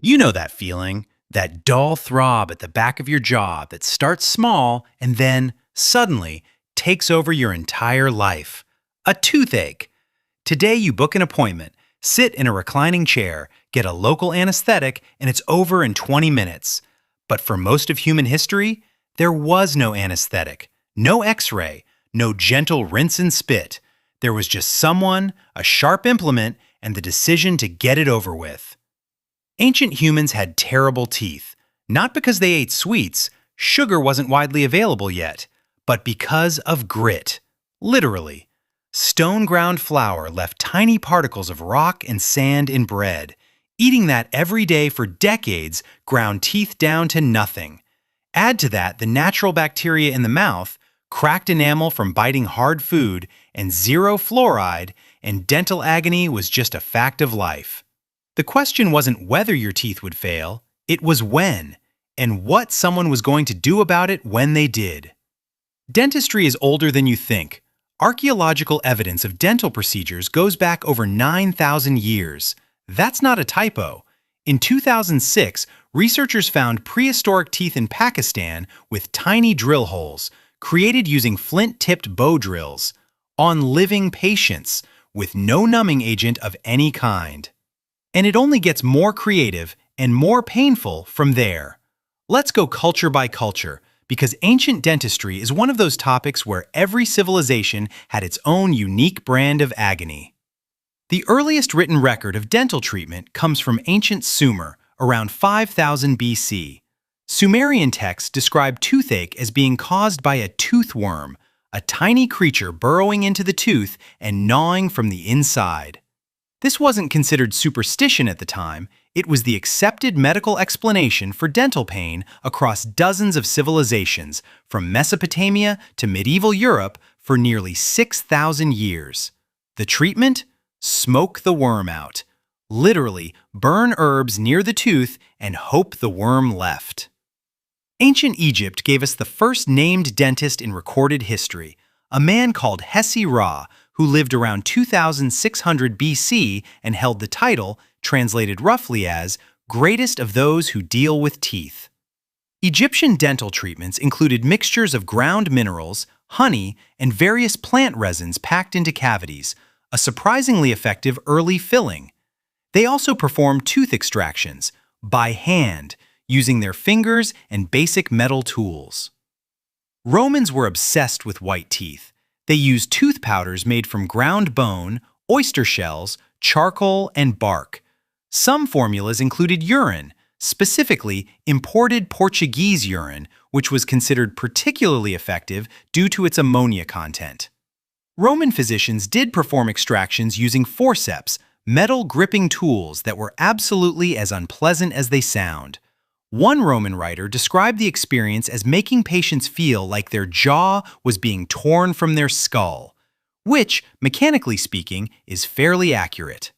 You know that feeling, that dull throb at the back of your jaw that starts small and then, suddenly, takes over your entire life. A toothache. Today you book an appointment, sit in a reclining chair, get a local anesthetic, and it's over in 20 minutes. But for most of human history, there was no anesthetic, no x-ray, no gentle rinse and spit. There was just someone, a sharp implement, and the decision to get it over with. Ancient humans had terrible teeth, not because they ate sweets, sugar wasn't widely available yet, but because of grit. Literally. Stone ground flour left tiny particles of rock and sand in bread. Eating that every day for decades ground teeth down to nothing. Add to that the natural bacteria in the mouth, cracked enamel from biting hard food, and zero fluoride, and dental agony was just a fact of life. The question wasn't whether your teeth would fail, it was when, and what someone was going to do about it when they did. Dentistry is older than you think. Archaeological evidence of dental procedures goes back over 9,000 years. That's not a typo. In 2006, researchers found prehistoric teeth in Pakistan with tiny drill holes, created using flint-tipped bow drills, on living patients, with no numbing agent of any kind. And it only gets more creative and more painful from there. Let's go culture by culture, because ancient dentistry is one of those topics where every civilization had its own unique brand of agony. The earliest written record of dental treatment comes from ancient Sumer, around 5000 BC. Sumerian texts describe toothache as being caused by a toothworm, a tiny creature burrowing into the tooth and gnawing from the inside. This wasn't considered superstition at the time, it was the accepted medical explanation for dental pain across dozens of civilizations, from Mesopotamia to medieval Europe for nearly 6,000 years. The treatment? Smoke the worm out. Literally, burn herbs near the tooth and hope the worm left. Ancient Egypt gave us the first named dentist in recorded history, a man called Hesi-Ra, who lived around 2600 BC and held the title, translated roughly as greatest of those who deal with teeth. Egyptian dental treatments included mixtures of ground minerals, honey, and various plant resins packed into cavities, a surprisingly effective early filling. They also performed tooth extractions, by hand, using their fingers and basic metal tools. Romans were obsessed with white teeth. They used tooth powders made from ground bone, oyster shells, charcoal, and bark. Some formulas included urine, specifically imported Portuguese urine, which was considered particularly effective due to its ammonia content. Roman physicians did perform extractions using forceps, metal gripping tools that were absolutely as unpleasant as they sound. One Roman writer described the experience as making patients feel like their jaw was being torn from their skull, which, mechanically speaking, is fairly accurate.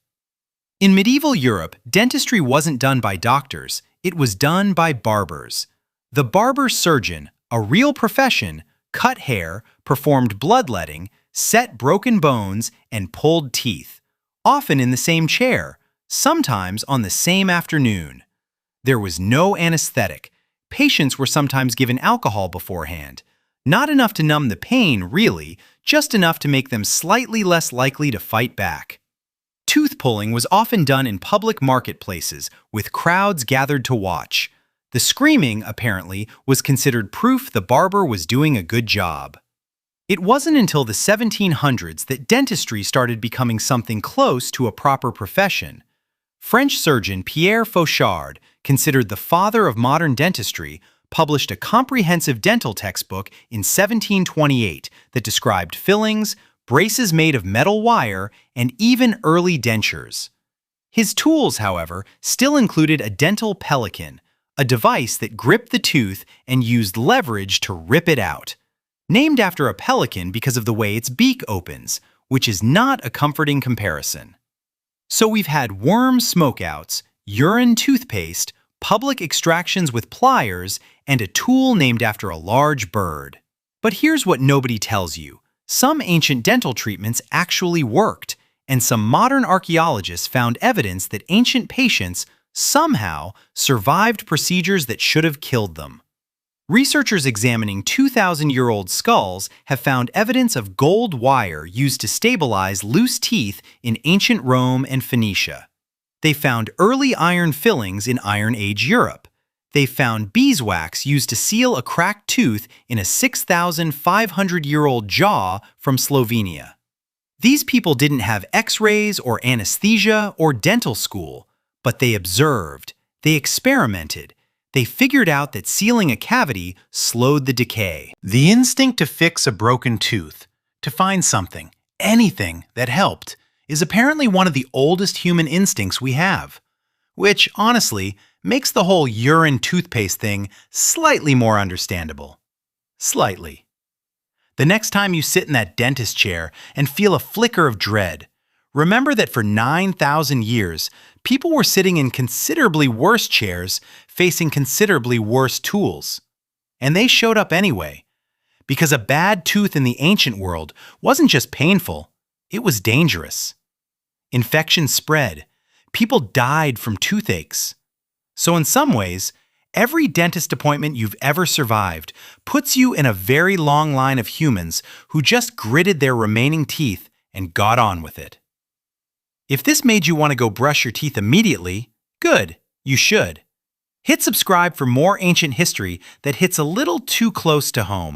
In medieval Europe, dentistry wasn't done by doctors, it was done by barbers. The barber-surgeon, a real profession, cut hair, performed bloodletting, set broken bones, and pulled teeth, often in the same chair, sometimes on the same afternoon. There was no anesthetic. Patients were sometimes given alcohol beforehand. Not enough to numb the pain, really, just enough to make them slightly less likely to fight back. Tooth pulling was often done in public marketplaces, with crowds gathered to watch. The screaming, apparently, was considered proof the barber was doing a good job. It wasn't until the 1700s that dentistry started becoming something close to a proper profession. French surgeon Pierre Fauchard, considered the father of modern dentistry, published a comprehensive dental textbook in 1728 that described fillings, braces made of metal wire, and even early dentures. His tools, however, still included a dental Pelican, a device that gripped the tooth and used leverage to rip it out. Named after a pelican because of the way its beak opens, which is not a comforting comparison. So we've had worm smokeouts, urine toothpaste, public extractions with pliers, and a tool named after a large bird. But here's what nobody tells you. Some ancient dental treatments actually worked, and some modern archaeologists found evidence that ancient patients, somehow survived procedures that should have killed them. Researchers examining 2,000-year-old skulls have found evidence of gold wire used to stabilize loose teeth in ancient Rome and Phoenicia. They found early iron fillings in Iron Age Europe. They found beeswax used to seal a cracked tooth in a 6,500-year-old jaw from Slovenia. These people didn't have x-rays or anesthesia or dental school, but they observed, they experimented, they figured out that sealing a cavity slowed the decay. The instinct to fix a broken tooth, to find something, anything that helped, is apparently one of the oldest human instincts we have, which, honestly, makes the whole urine toothpaste thing slightly more understandable. Slightly. The next time you sit in that dentist chair and feel a flicker of dread, remember that for 9,000 years, people were sitting in considerably worse chairs, facing considerably worse tools. And they showed up anyway, because a bad tooth in the ancient world wasn't just painful, it was dangerous. Infections spread. People died from toothaches. So in some ways, every dentist appointment you've ever survived puts you in a very long line of humans who just gritted their remaining teeth and got on with it. If this made you want to go brush your teeth immediately, good, you should. Hit subscribe for more ancient history that hits a little too close to home.